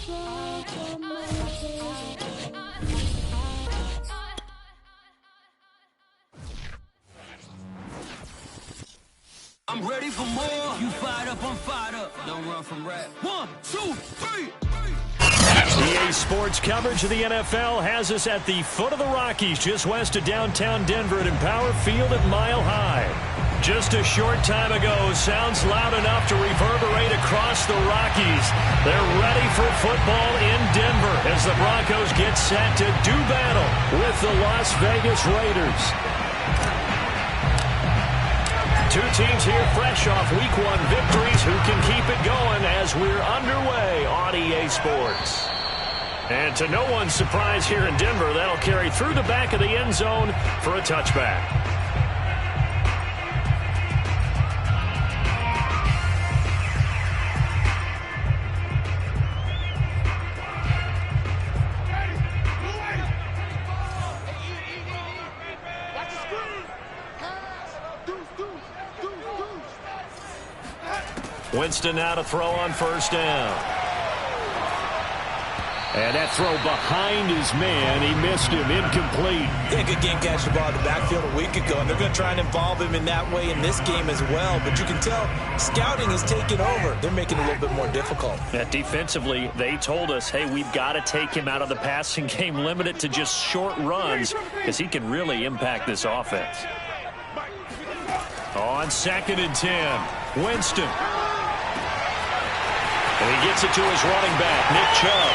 I'm ready for more. You fired up, I'm fired up. Don't run from rap. 1, 2, 3. EA Sports coverage of the NFL has us at the foot of the Rockies, just west of downtown Denver at Empower Field at Mile High. Just a short time ago, sounds loud enough to reverberate across the Rockies. They're ready for football in Denver as the Broncos get set to do battle with the Las Vegas Raiders. Two teams here fresh off Week 1 victories who can keep it going as we're underway on EA Sports. And to no one's surprise here in Denver, that'll carry through the back of the end zone for a touchback. Winston now to throw on first down. And that throw behind his man, he missed him, incomplete. Yeah, good game catch the ball in the backfield a week ago, and they're going to try and involve him in that way in this game as well. But you can tell scouting is taking over. They're making it a little bit more difficult. Yeah, defensively, they told us, hey, we've got to take him out of the passing game, limit it to just short runs, because he can really impact this offense. On 2nd and 10, Winston. And he gets it to his running back, Nick Chubb.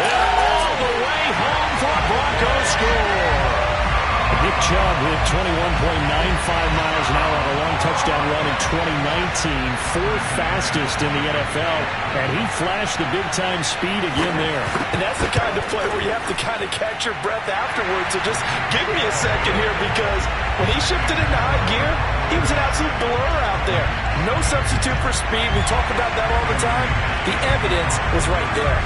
And all the way home for a Broncos score. Nick Chubb hit 21.95 miles an hour on a long touchdown run in 2019, 4th fastest in the NFL, and he flashed the big-time speed again there. And that's the kind of play where you have to kind of catch your breath afterwards. So just give me a second here, because when he shifted into high gear, he was an absolute blur out there. No substitute for speed. We talk about that all the time. The evidence was right there.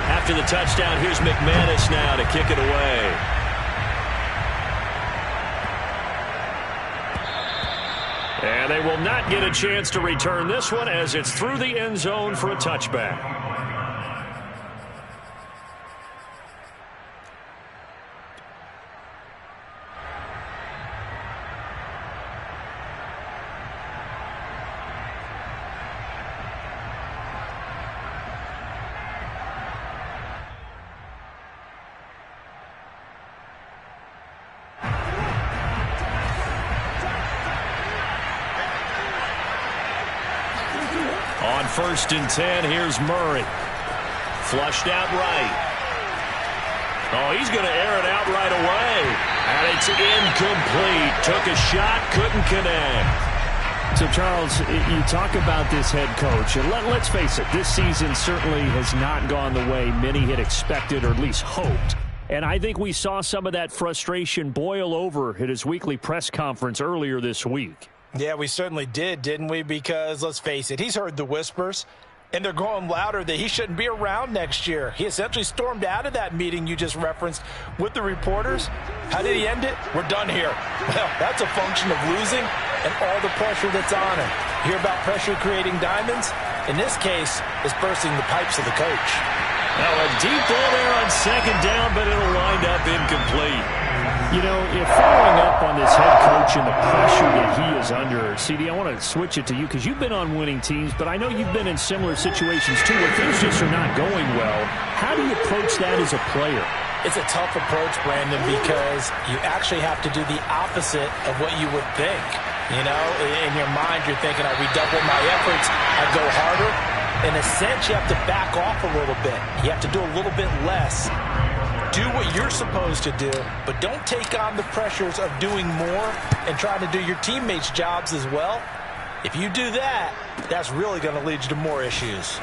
After the touchdown, here's McManus now to kick it away. And they will not get a chance to return this one as it's through the end zone for a touchback. On 1st and 10, here's Murray. Flushed out right. Oh, he's going to air it out right away. And it's incomplete. Took a shot, couldn't connect. So, Charles, you talk about this head coach, and let's face it, this season certainly has not gone the way many had expected or at least hoped. And I think we saw some of that frustration boil over at his weekly press conference earlier this week. Yeah, we certainly did, didn't we? Because, let's face it, he's heard the whispers, and they're growing louder that he shouldn't be around next year. He essentially stormed out of that meeting you just referenced with the reporters. How did he end it? We're done here. Well, that's a function of losing and all the pressure that's on him. You hear about pressure creating diamonds? In this case, it's bursting the pipes of the coach. Now a deep ball there on 2nd down, but it'll wind up incomplete. You know, if following up on this head coach and the pressure that he is under, CD, I want to switch it to you because you've been on winning teams, but I know you've been in similar situations too where things just are not going well. How do you approach that as a player? It's a tough approach, Brandon, because you actually have to do the opposite of what you would think. You know, in your mind, you're thinking, I redouble my efforts, I go harder. In a sense, you have to back off a little bit. You have to do a little bit less. Do what you're supposed to do, but don't take on the pressures of doing more and trying to do your teammates' jobs as well. If you do that, that's really going to lead you to more issues.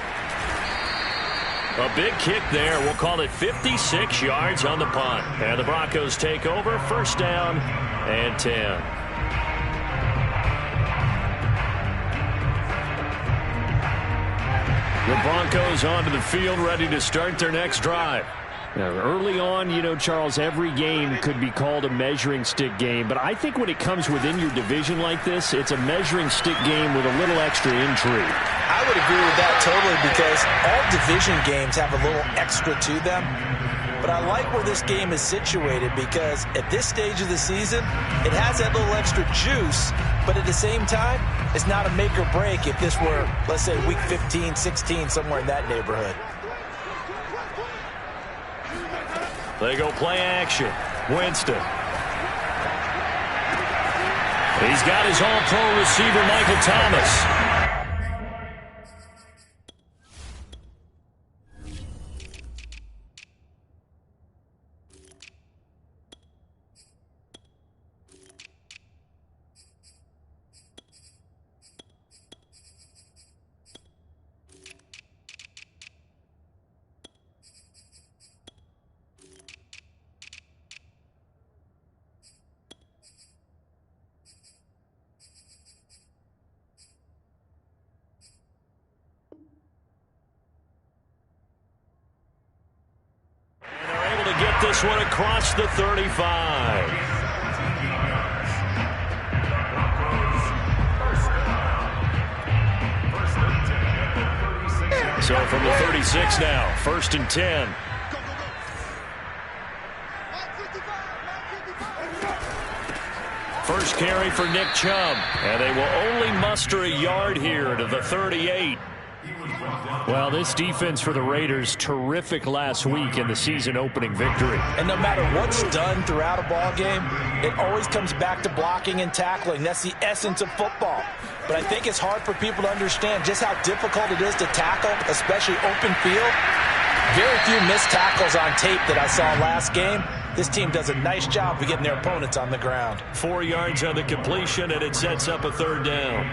A big kick there. We'll call it 56 yards on the punt. And the Broncos take over. 1st down and 10. The Broncos onto the field ready to start their next drive. Early on, Charles, every game could be called a measuring stick game. But I think when it comes within your division like this, it's a measuring stick game with a little extra intrigue. I would agree with that totally because all division games have a little extra to them. But I like where this game is situated because at this stage of the season, it has that little extra juice. But at the same time, it's not a make or break if this were, let's say, week 15, 16, somewhere in that neighborhood. They go play action. Winston. He's got his all-pro receiver, Michael Thomas. This one across the 35. So from the 36 now, 1st and 10. First carry for Nick Chubb. And they will only muster a yard here to the 38. Well, this defense for the Raiders, terrific last week in the season-opening victory. And no matter what's done throughout a ball game, it always comes back to blocking and tackling. That's the essence of football. But I think it's hard for people to understand just how difficult it is to tackle, especially open field. Very few missed tackles on tape that I saw last game. This team does a nice job of getting their opponents on the ground. 4 yards on the completion, and it sets up a 3rd down.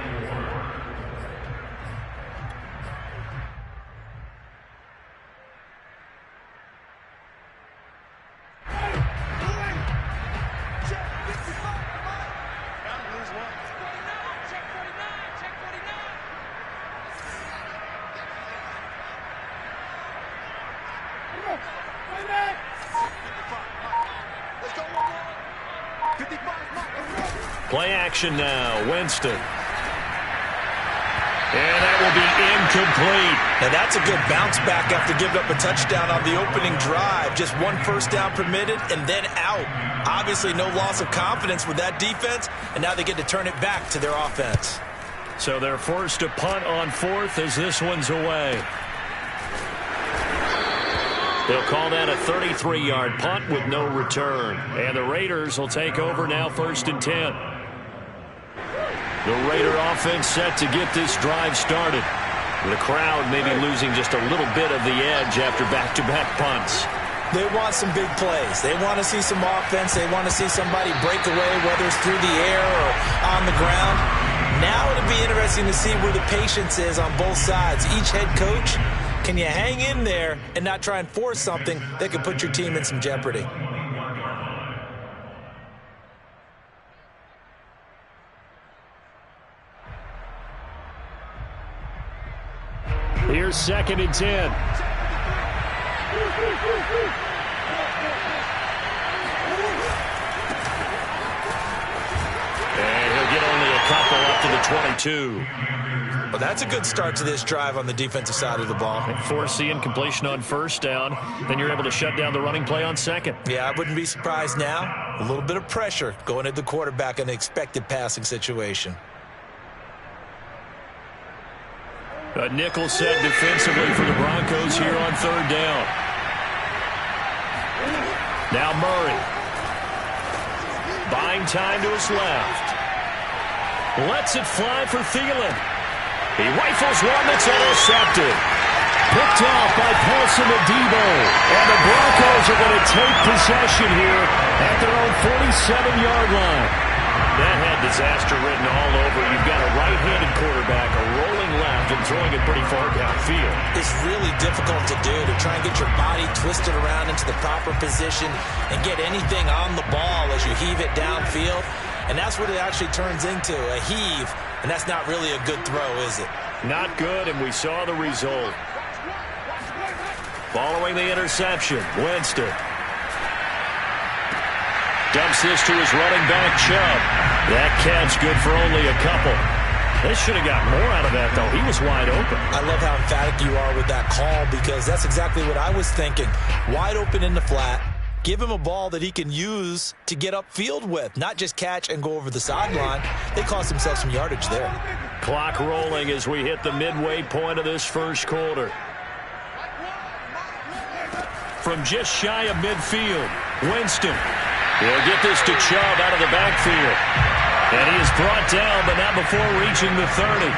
Play action now, Winston. And that will be incomplete. Now that's a good bounce back after giving up a touchdown on the opening drive. Just 1 first down permitted and then out. Obviously no loss of confidence with that defense, and now they get to turn it back to their offense. So they're forced to punt on 4th as this one's away. They'll call that a 33-yard punt with no return. And the Raiders will take over now, 1st and 10. The Raider offense set to get this drive started. The crowd maybe losing just a little bit of the edge after back-to-back punts. They want some big plays. They want to see some offense. They want to see somebody break away, whether it's through the air or on the ground. Now it'll be interesting to see where the patience is on both sides. Each head coach, can you hang in there and not try and force something that could put your team in some jeopardy? Here's 2nd and 10. And he'll get only a couple up to the 22. Well, that's a good start to this drive on the defensive side of the ball. Force the incompletion on 1st down. Then you're able to shut down the running play on 2nd. Yeah, I wouldn't be surprised now. A little bit of pressure going at the quarterback in an expected passing situation. A nickel set defensively for the Broncos here on 3rd down. Now Murray. Buying time to his left. Lets it fly for Thielen. He rifles one that's intercepted. Picked off by Paulson Adebo. And the Broncos are going to take possession here at their own 47-yard line. That had disaster written all over. You've got a right-handed quarterback, a rolling left, and throwing it pretty far downfield. It's really difficult to do, to try and get your body twisted around into the proper position and get anything on the ball as you heave it downfield. And that's what it actually turns into, a heave. And that's not really a good throw, is it? Not good, and we saw the result. Following the interception, Winston. Dumps this to his running back, Chubb. That catch good for only a couple. They should have got more out of that, though. He was wide open. I love how emphatic you are with that call because that's exactly what I was thinking. Wide open in the flat. Give him a ball that he can use to get upfield with, not just catch and go over the sideline. They cost themselves some yardage there. Clock rolling as we hit the midway point of this first quarter. From just shy of midfield, Winston. He'll get this to Chubb out of the backfield. And he is brought down, but not before reaching the 30.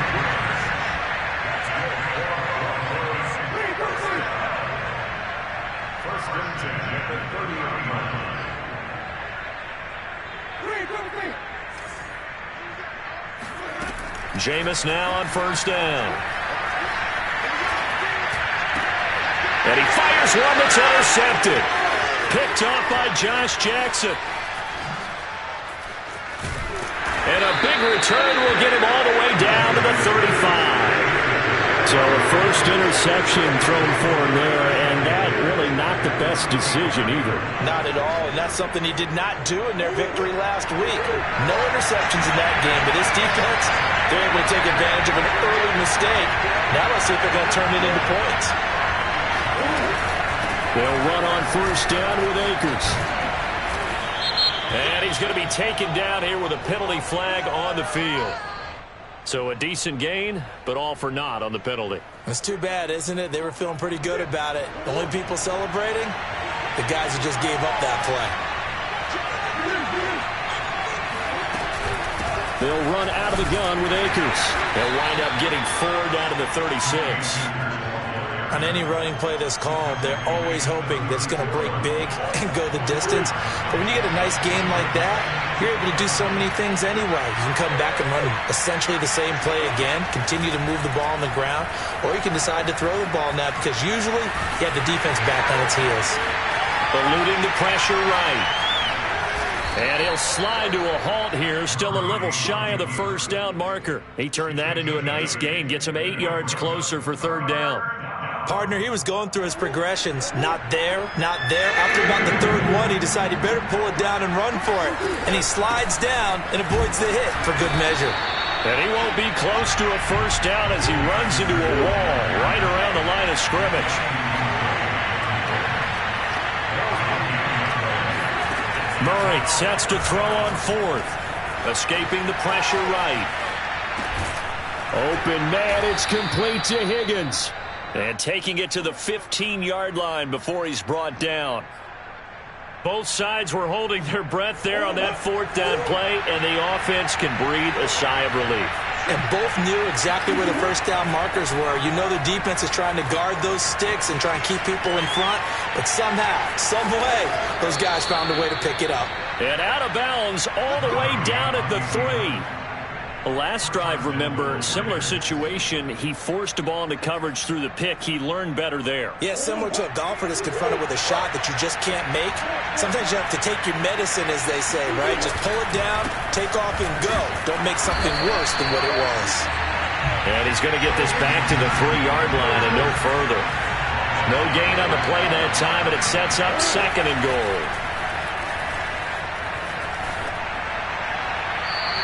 Jameis now on first down. And he fires one that's intercepted. Picked off by Josh Jackson. And a big return will get him all the way down to the 35. So a first interception thrown for him there, and that really not the best decision either. Not at all, and that's something he did not do in their victory last week. No interceptions in that game, but this defense, they're able to take advantage of an early mistake. Now let's see if they're going to turn it into points. They'll run on first down with Akers. And he's going to be taken down here with a penalty flag on the field. So a decent gain, but all for naught on the penalty. It's too bad, isn't it? They were feeling pretty good about it. The only people celebrating, the guys who just gave up that play. They'll run out of the gun with Akers. They'll wind up getting 4 down to the 36. On any running play that's called, they're always hoping that it's going to break big and go the distance. But when you get a nice game like that, you're able to do so many things anyway. You can come back and run essentially the same play again, continue to move the ball on the ground, or you can decide to throw the ball now because usually you have the defense back on its heels. Eluding the pressure right. And he'll slide to a halt here, still a little shy of the first down marker. He turned that into a nice gain, gets him 8 yards closer for third down. Partner, he was going through his progressions. Not there, not there. After about the third one, he decided he better pull it down and run for it. And he slides down and avoids the hit for good measure. And he won't be close to a first down as he runs into a wall right around the line of scrimmage. Murray sets to throw on fourth. Escaping the pressure right. Open man, it's complete to Higgins. And taking it to the 15-yard line before he's brought down. Both sides were holding their breath there on that fourth down play, and the offense can breathe a sigh of relief. And both knew exactly where the first down markers were. You know the defense is trying to guard those sticks and try and keep people in front, but somehow, some way, those guys found a way to pick it up. And out of bounds all the way down at the 3. Last drive, remember, similar situation. He forced the ball into coverage through the pick. He learned better there. Yeah, similar to a golfer that's confronted with a shot that you just can't make. Sometimes you have to take your medicine, as they say, right? Just pull it down, take off, and go. Don't make something worse than what it was. And he's going to get this back to the 3-yard line and no further. No gain on the play that time, and it sets up second and goal.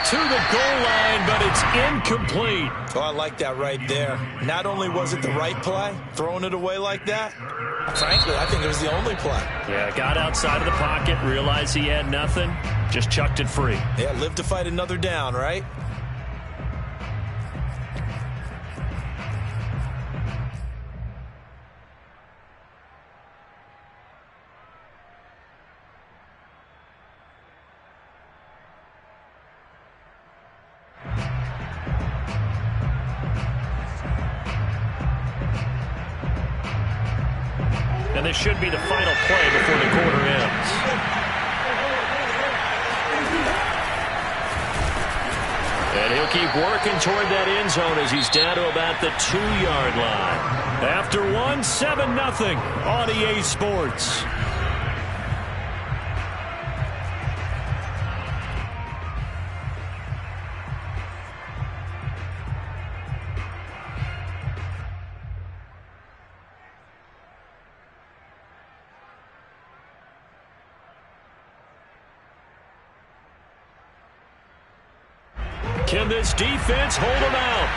To the goal line, but it's incomplete. Oh, I like that right there. Not only was it the right play, throwing it away like that, frankly, I think it was the only play. Yeah, got outside of the pocket, realized he had nothing, just chucked it free. Yeah, live to fight another down, right? And this should be the final play before the quarter ends. And he'll keep working toward that end zone as he's down to about the 2-yard line. After one, 7-0 on EA Sports. Can this defense hold them out?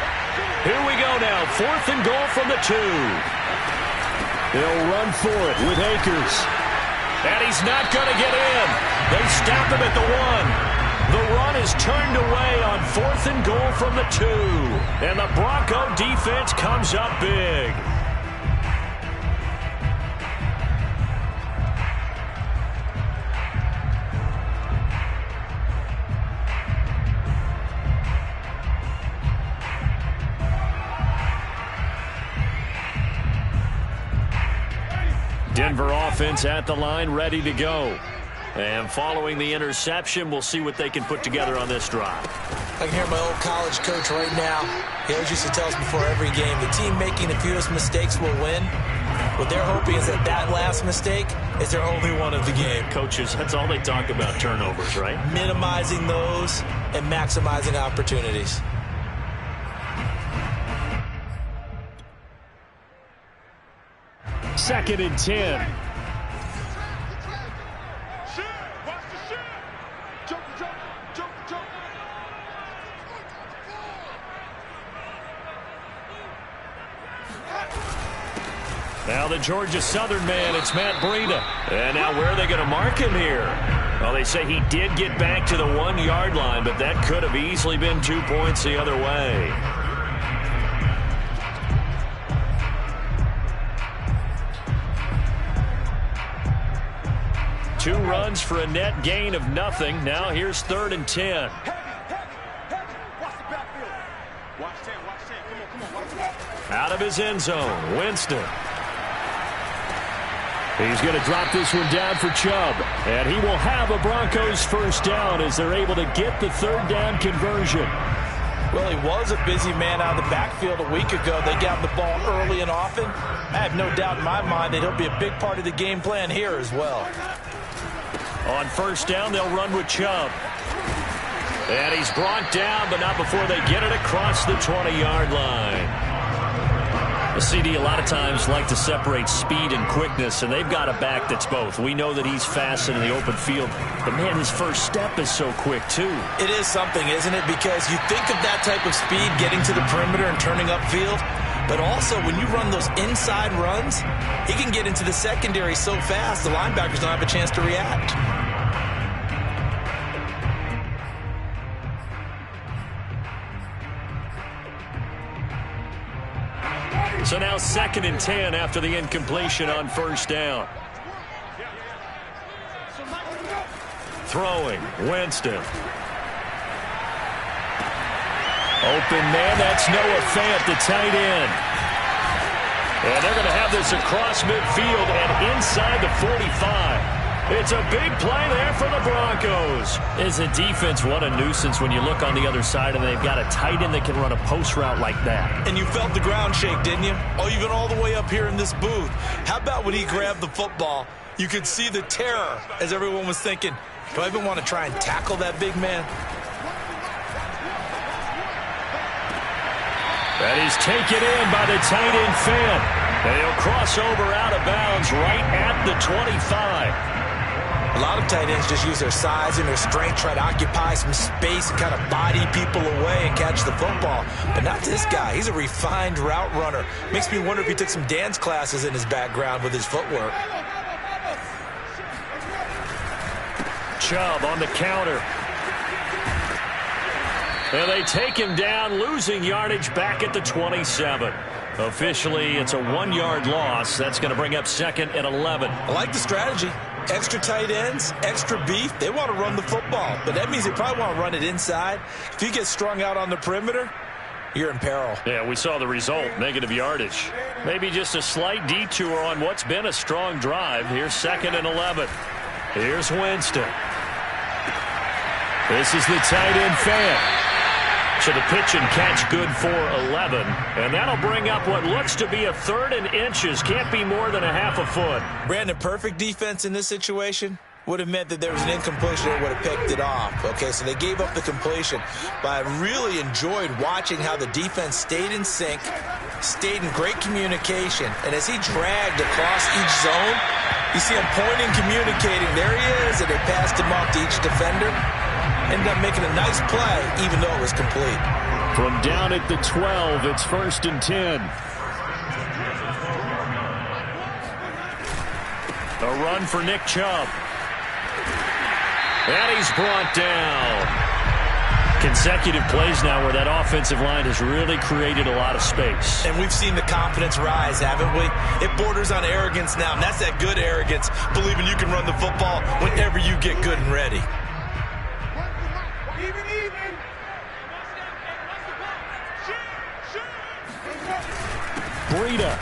Here we go now. 4th and goal from the 2. They'll run for it with Akers. And he's not going to get in. They stop him at the 1. The run is turned away on 4th and goal from the 2. And the Bronco defense comes up big. Denver offense at the line, ready to go. And following the interception, we'll see what they can put together on this drive. I can hear my old college coach right now. He always used to tell us before every game, the team making the fewest mistakes will win. What they're hoping is that last mistake is their only one of the game. Coaches, that's all they talk about, turnovers, right? Minimizing those and maximizing opportunities. Second and 10. Now the Georgia Southern man, it's Matt Breida. And now where are they going to mark him here? Well, they say he did get back to the 1-yard line, but that could have easily been 2 points the other way. Two runs for a net gain of nothing. Now here's 3rd and 10. Out of his end zone, Winston. He's going to drop this one down for Chubb. And he will have a Broncos first down as they're able to get the 3rd down conversion. Well, he was a busy man out of the backfield a week ago. They got the ball early and often. I have no doubt in my mind that he'll be a big part of the game plan here as well. On first down, they'll run with Chubb. And he's brought down, but not before they get it across the 20-yard line. The CD a lot of times like to separate speed and quickness, and they've got a back that's both. We know that he's fast in the open field, but, man, his first step is so quick, too. It is something, isn't it? Because you think of that type of speed getting to the perimeter and turning upfield, but also when you run those inside runs, he can get into the secondary so fast the linebackers don't have a chance to react. So now 2nd and 10 after the incompletion on first down. Throwing, Winston. Open man, that's Noah Fant, the tight end. And they're going to have this across midfield and inside the 45. It's a big play there for the Broncos. As a defense, what a nuisance when you look on the other side and they've got a tight end that can run a post route like that. And you felt the ground shake, didn't you? Oh, you've been all the way up here in this booth. How about when he grabbed the football? You could see the terror as everyone was thinking, do I even want to try and tackle that big man? That is taken in by the tight end Fant. And he'll cross over out of bounds right at the 25. A lot of tight ends just use their size and their strength, try to occupy some space and kind of body people away and catch the football. But not this guy. He's a refined route runner. Makes me wonder if he took some dance classes in his background with his footwork. Chubb on the counter. And they take him down, losing yardage back at the 27. Officially, it's a 1-yard loss. That's going to bring up 2nd and 11. I like the strategy. Extra tight ends, extra beef. They want to run the football, but that means they probably want to run it inside. If you get strung out on the perimeter, you're in peril. Yeah, we saw the result, negative yardage. Maybe just a slight detour on what's been a strong drive. Here's 2nd and 11. Here's Winston. This is the tight end Fant. So the pitch and catch good for 11. And that'll bring up what looks to be a 3rd and inches. Can't be more than a half a foot. Brandon, perfect defense in this situation would have meant that there was an incompletion that would have picked it off. Okay, so they gave up the completion. But I really enjoyed watching how the defense stayed in sync, stayed in great communication. And as he dragged across each zone, you see him pointing, communicating. There he is, and they passed him off to each defender. ended up making a nice play, even though it was complete. From down at the 12, it's 1st and 10. A run for Nick Chubb. And he's brought down. Consecutive plays now where that offensive line has really created a lot of space. And we've seen the confidence rise, haven't we? It borders on arrogance now, and that's that good arrogance, believing you can run the football whenever you get good and ready. Breida.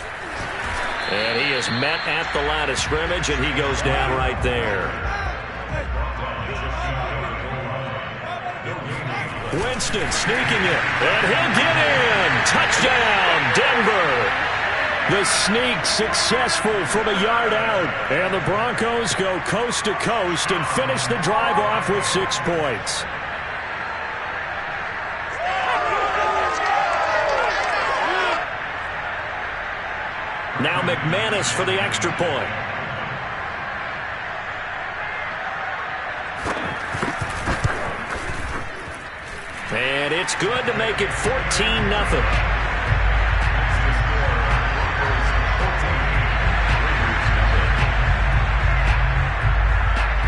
And he is met at the line of scrimmage, and he goes down right there. Winston sneaking it, and he'll get in. Touchdown, Denver. The sneak successful from a yard out, and the Broncos go coast to coast and finish the drive off with 6 points. Now McManus for the extra point. And it's good to make it 14-0.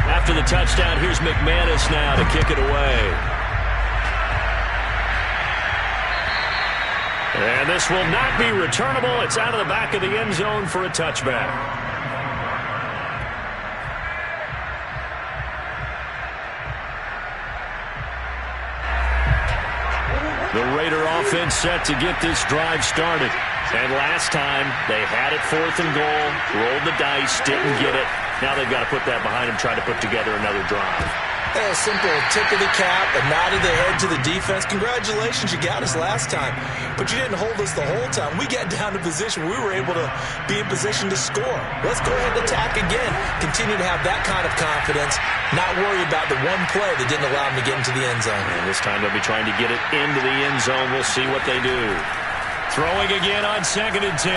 After the touchdown, here's McManus now to kick it away. And this will not be returnable. It's out of the back of the end zone for a touchback. The Raider offense set to get this drive started. And last time, they had it 4th and goal, rolled the dice, didn't get it. Now they've got to put that behind them, try to put together another drive. A simple tip of the cap, a nod of the head to the defense. Congratulations, you got us last time. But you didn't hold us the whole time. We got down to position. We were able to be in position to score. Let's go ahead and attack again. Continue to have that kind of confidence. Not worry about the one play that didn't allow them to get into the end zone. And this time they'll be trying to get it into the end zone. We'll see what they do. Throwing again on 2nd and 10.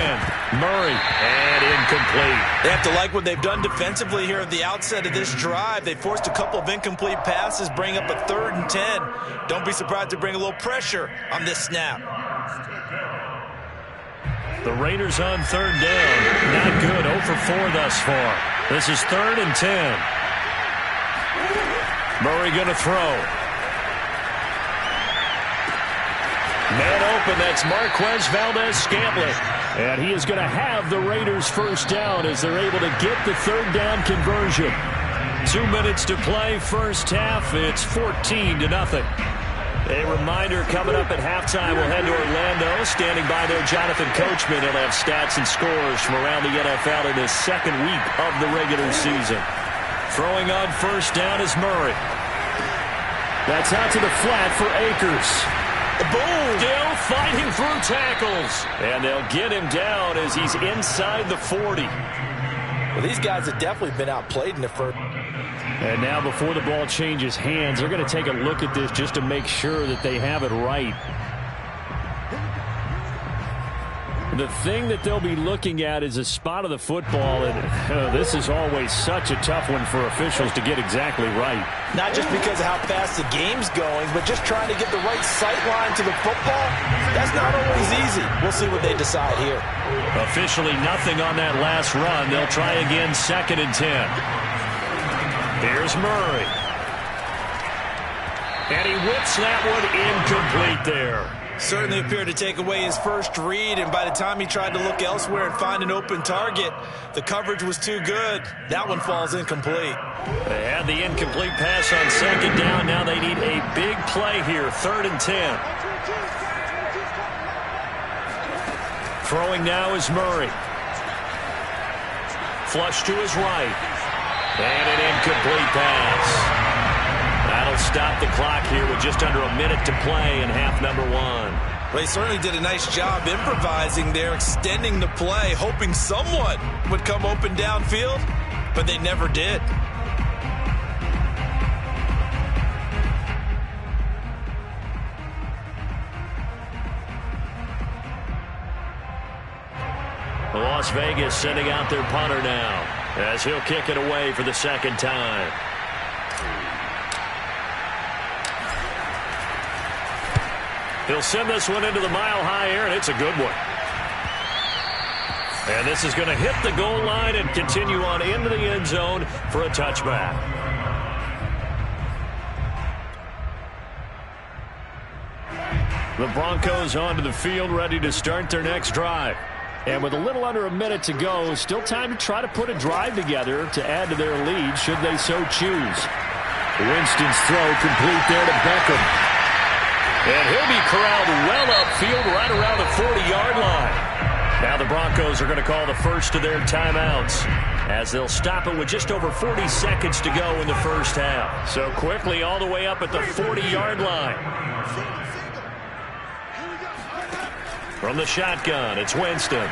Murray, and incomplete. They have to like what they've done defensively here at the outset of this drive. They forced a couple of incomplete passes, bring up a 3rd and 10. Don't be surprised to bring a little pressure on this snap. The Raiders on 3rd down. Not good. 0 for 4 thus far. This is 3rd and 10. Murray going to throw. Man open, that's Marquez Valdez-Scantling. And he is going to have the Raiders first down as they're able to get the 3rd down conversion. 2 minutes to play, first half. It's 14-0. A reminder coming up at halftime, we'll head to Orlando. Standing by there, Jonathan Coachman. He'll have stats and scores from around the NFL in his 2nd week of the regular season. Throwing on first down is Murray. That's out to the flat for Akers. Boom! Still fighting through tackles. And they'll get him down as he's inside the 40. Well, these guys have definitely been outplayed in the first. And now before the ball changes hands, they're going to take a look at this just to make sure that they have it right. The thing that they'll be looking at is a spot of the football, and this is always such a tough one for officials to get exactly right. Not just because of how fast the game's going, but just trying to get the right sight line to the football. That's not always easy. We'll see what they decide here. Officially nothing on that last run. They'll try again 2nd and 10. Here's Murray. And he whips that one incomplete there. Certainly appeared to take away his first read, and by the time he tried to look elsewhere and find an open target, the coverage was too good. That one falls incomplete. They had the incomplete pass on 2nd down. Now they need a big play here, 3rd and 10. Throwing now is Murray. Flush to his right. And an incomplete pass. That'll stop the clock here with just under a minute to play in half number 1. Well, he certainly did a nice job improvising there, extending the play, hoping someone would come open downfield, but they never did. Las Vegas sending out their punter now as he'll kick it away for the 2nd time. He'll send this one into the mile-high air, and it's a good one. And this is going to hit the goal line and continue on into the end zone for a touchback. The Broncos onto the field, ready to start their next drive. And with a little under a minute to go, still time to try to put a drive together to add to their lead should they so choose. Winston's throw complete there to Beckham. And he'll be corralled well upfield right around the 40-yard line. Now the Broncos are going to call the first of their timeouts as they'll stop it with just over 40 seconds to go in the first half. So quickly all the way up at the 40-yard line. From the shotgun, it's Winston.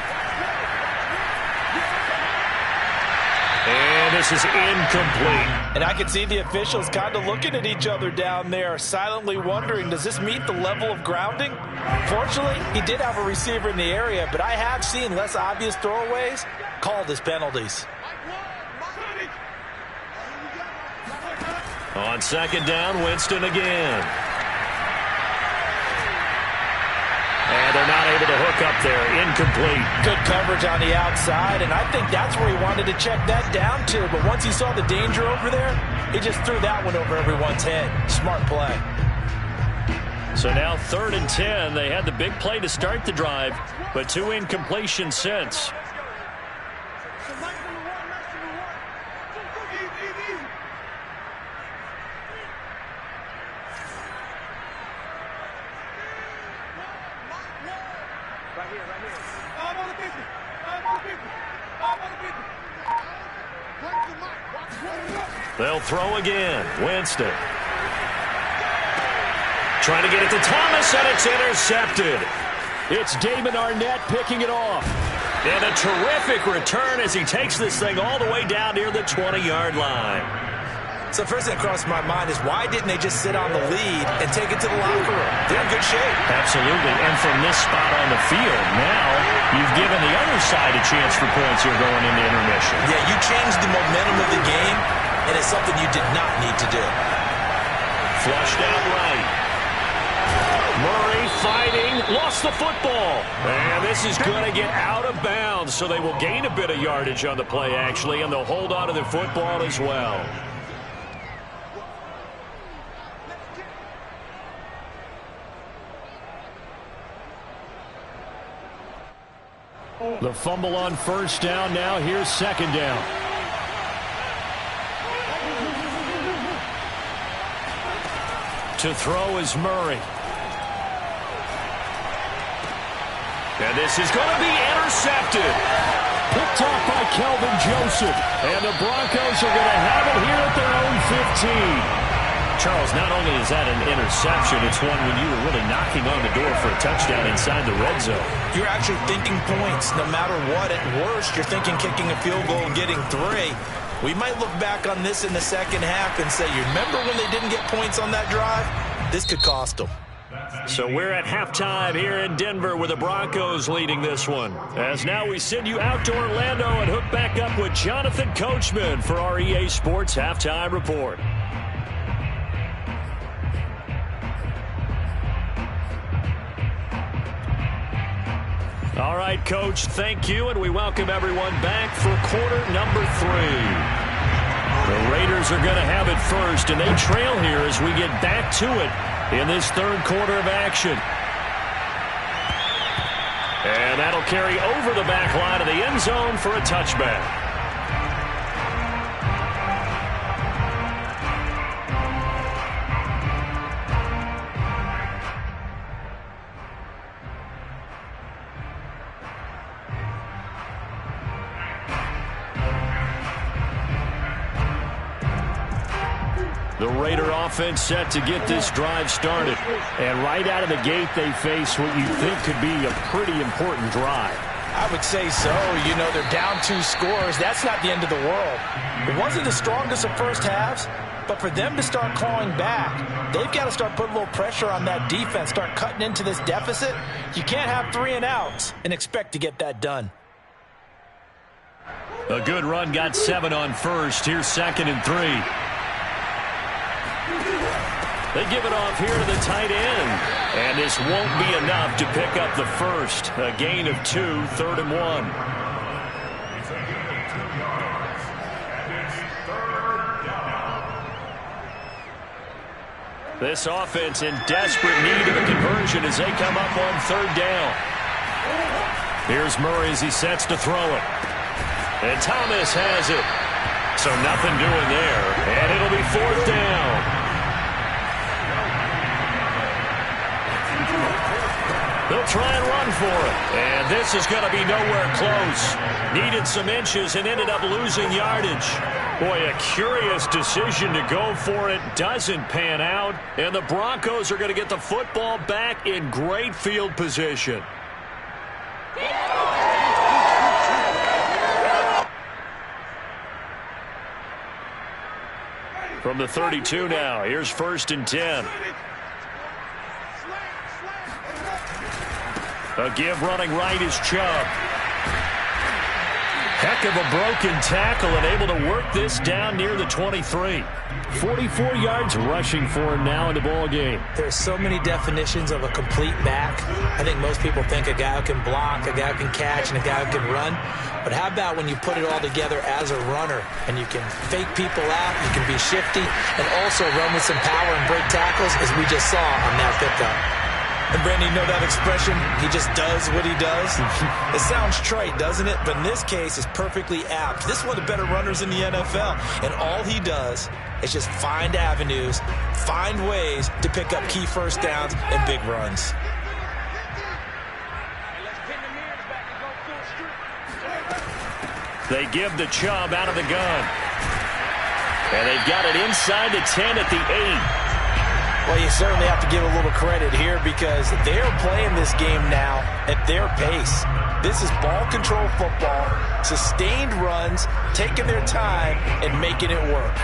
And this is incomplete. And I can see the officials kind of looking at each other down there, silently wondering, does this meet the level of grounding? Fortunately, he did have a receiver in the area, but I have seen less obvious throwaways called as penalties. On second down, Winston again. And they're not able to hook up there. Incomplete. Good coverage on the outside, and I think that's where he wanted to check that down to. But once he saw the danger over there, he just threw that one over everyone's head. Smart play. So now 3rd and 10. They had the big play to start the drive, but 2 incompletions since. They'll throw again. Winston. Trying to get it to Thomas, and it's intercepted. It's Damon Arnett picking it off. And a terrific return as he takes this thing all the way down near the 20-yard line. So first thing that crossed my mind is why didn't they just sit on the lead and take it to the locker room? They're in good shape. Absolutely. And from this spot on the field, now you've given the other side a chance for points here going into intermission. Yeah, you changed the momentum of the game, and it's something you did not need to do. Flushed out right. Murray fighting, lost the football. And this is going to get out of bounds, so they will gain a bit of yardage on the play, actually, and they'll hold on to the football as well. The fumble on first down. Now here's second down. To throw is Murray. And this is going to be intercepted. Picked off by Kelvin Joseph. And the Broncos are going to have it here at their own 15. Charles, not only is that an interception, it's one when you were really knocking on the door for a touchdown inside the red zone. You're actually thinking points no matter what. At worst, you're thinking kicking a field goal and getting 3. We might look back on this in the second half and say, you remember when they didn't get points on that drive? This could cost them. So we're at halftime here in Denver with the Broncos leading this one. As now we send you out to Orlando and hook back up with Jonathan Coachman for our EA Sports Halftime Report. All right, Coach, thank you, and we welcome everyone back for quarter number 3. The Raiders are going to have it first, and they trail here as we get back to it in this third quarter of action. And that'll carry over the back line of the end zone for a touchback. The Raider offense set to get this drive started. And right out of the gate, they face what you think could be a pretty important drive. I would say so. You know, they're down 2 scores. That's not the end of the world. It wasn't the strongest of first halves, but for them to start clawing back, they've got to start putting a little pressure on that defense, start cutting into this deficit. You can't have 3 and outs and expect to get that done. A good run got 7 on first. Here's 2nd and 3. They give it off here to the tight end. And this won't be enough to pick up the first. A gain of 2, 3rd and 1. This offense in desperate need of a conversion as they come up on 3rd down. Here's Murray as he sets to throw it. And Thomas has it. So nothing doing there. And it'll be 4th down. They'll try and run for it. And this is going to be nowhere close. Needed some inches and ended up losing yardage. Boy, a curious decision to go for it. Doesn't pan out. And the Broncos are going to get the football back in great field position. From the 32 now, here's 1st and 10. A give running right is Chubb. Heck of a broken tackle and able to work this down near the 23. 44 yards rushing for him now in the ball game. There's so many definitions of a complete back. I think most people think a guy who can block, a guy who can catch, and a guy who can run. But how about when you put it all together as a runner and you can fake people out, you can be shifty, and also run with some power and break tackles, as we just saw on that pickup. And, Brandon, you know that expression, he just does what he does? It sounds trite, doesn't it? But in this case, it's perfectly apt. This is one of the better runners in the NFL, and all he does is just find avenues, find ways to pick up key first downs and big runs. They give the Chubb out of the gun. And they've got it inside the 10 at the 8. Well, you certainly have to give a little credit here because they're playing this game now at their pace. This is ball control football, sustained runs, taking their time and making it work.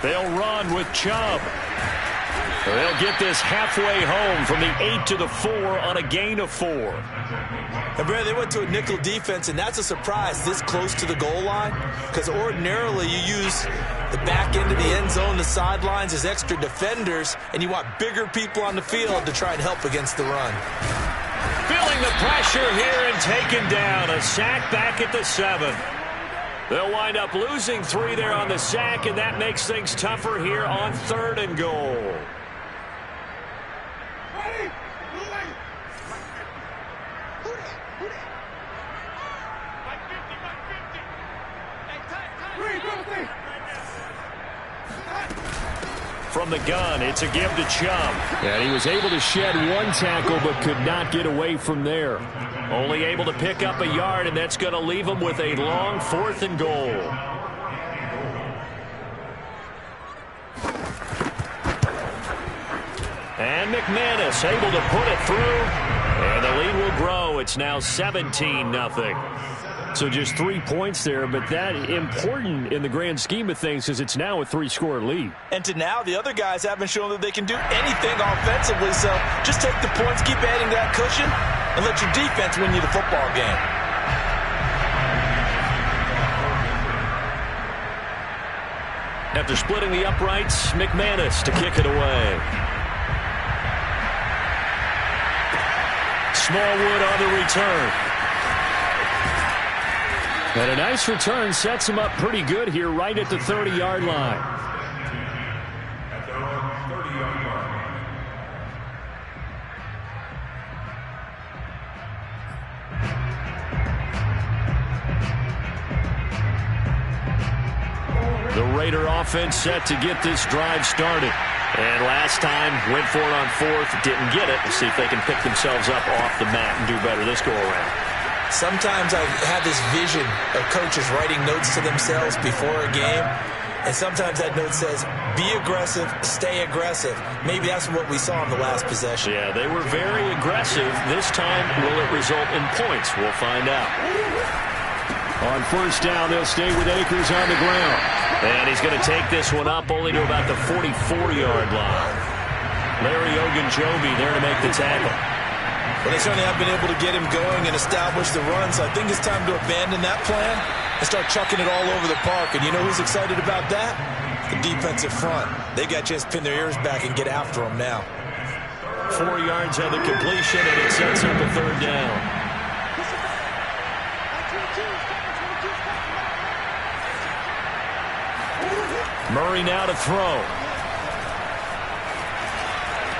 They'll run with Chubb. They'll get this halfway home from the 8 to the 4 on a gain of 4. And, Brad, they went to a nickel defense, and that's a surprise this close to the goal line because ordinarily you use the back end of the end zone, the sidelines as extra defenders, and you want bigger people on the field to try and help against the run. Feeling the pressure here and taken down. A sack back at the 7. They'll wind up losing 3 there on the sack, and that makes things tougher here on 3rd and goal. From the gun, it's a give to Chubb. And he was able to shed 1 tackle but could not get away from there. Only able to pick up a yard, and that's going to leave him with a long 4th and goal. And McManus able to put it through, and the lead will grow. It's now 17-0. So just 3 points there, but that important in the grand scheme of things because it's now a 3-score lead. And to now, the other guys haven't shown that they can do anything offensively, so just take the points, keep adding that cushion, and let your defense win you the football game. After splitting the uprights, McManus to kick it away. Smallwood on the return. And a nice return sets him up pretty good here right at the 30-yard line. The Raider offense set to get this drive started. And last time, went for it on 4th, didn't get it. Let's see if they can pick themselves up off the mat and do better this go-around. Sometimes I have this vision of coaches writing notes to themselves before a game, and sometimes that note says, be aggressive, stay aggressive. Maybe that's what we saw in the last possession. Yeah, they were very aggressive. This time, will it result in points? We'll find out. On 1st down, they'll stay with Akers on the ground. And he's going to take this one up only to about the 44-yard line. Larry Ogunjobi there to make the tackle. But they certainly have been able to get him going and establish the run, so I think it's time to abandon that plan and start chucking it all over the park. And you know who's excited about that? The defensive front. They got a chance to pin their ears back and get after him now. 4 yards on the completion, and it sets up a third down. Murray now to throw.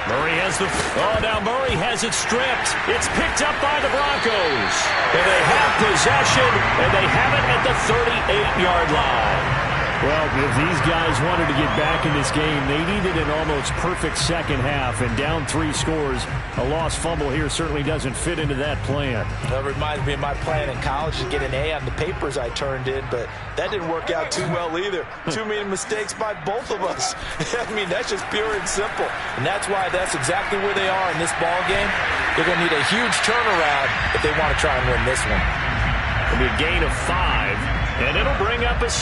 Murray has the... Oh, now Murray has it stripped. It's picked up by the Broncos. And they have possession, and they have it at the 38-yard line. Well, if these guys wanted to get back in this game, they needed an almost perfect second half, and down 3 scores. A lost fumble here certainly doesn't fit into that plan. That reminds me of my plan in college to get an A on the papers I turned in, but that didn't work out too well either. Too many mistakes by both of us. I mean, that's just pure and simple. And that's why that's exactly where they are in this ball game. They're going to need a huge turnaround if they want to try and win this one. It'll be a gain of 5, and it'll bring up a